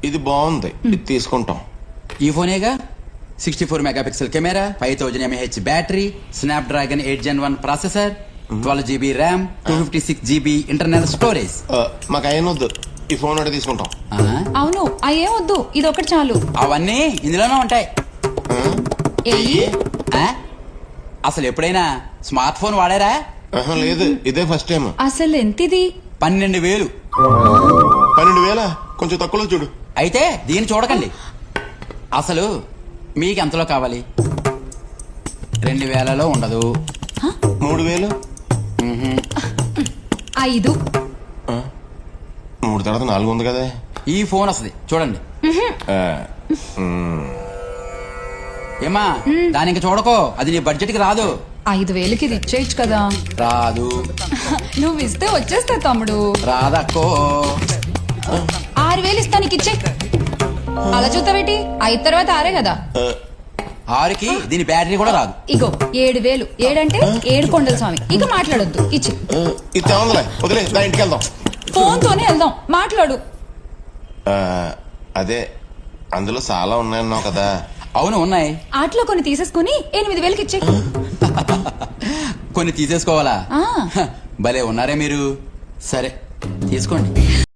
ఇది బాగుంది, ఇది తీసుకుంటాం. ఈ ఫోనేగా 64 megapixel camera, 5000 mAh battery, Snapdragon 8 Gen 1 processor, 12 GB RAM, 256 GB internal storage. మాకు అయినొద్దు, ఈ ఫోన్ ఒకటి తీసుకుంటాం. అవును అయ్యే వద్దు, ఇది ఒకటి చాలు. అవన్నీ ఇందులోనే ఉంటాయి. ఆ? అసలు ఎప్పుడైనా స్మార్ట్ ఫోన్ వాడారా? లేదు, ఇదే ఫస్ట్ టైం. అసలు ఎంతిది? 12,000. 12,000? కొంచెం తక్కువలో చూడు. అయితే దీన్ని చూడకండి. అసలు మీకు ఎంతలో కావాలి? 2,000లో ఉండదు. 3,000? 5. 3 తర్వాత 4 ఉంది కదా. ఈ ఫోన్ వస్తుంది చూడండి. ఏమా దాని ఇంకా చూడకో, అది నీ బడ్జెట్ కి రాదు. 5,000కి ఇది ఇచ్చేయచ్చు కదా. రాదు. నువ్వు ఇస్తే వచ్చేస్తా తమ్ముడు. రాదక్కో. 6,000 ఇస్తా, నీకు ఇచ్చే. అలా చూస్తావేటి? 5 తర్వాత 6 కదా. 6కి దీని బ్యాటరీ కూడా రాదు. ఇగో 7,000. 7 అంటే 7 కొండల స్వామి. ఇక మాట్లాడొద్దు, ఇచ్చి. ఇది తేవందిలే, వదిలే, నా ఇంటికి వెళ్దాం. ఫోన్ తోనే వెళ్దాం, మాట్లాడు. అదే అందులో చాలా ఉన్నాయన్నావు కదా. అవును ఉన్నాయి. ఆటలో కొన్ని తీసేసుకుని 8,000కి ఇచ్చే. కొన్ని తీసేసుకోవాలా? భలే ఉన్నారే మీరు. సరే తీసుకోండి.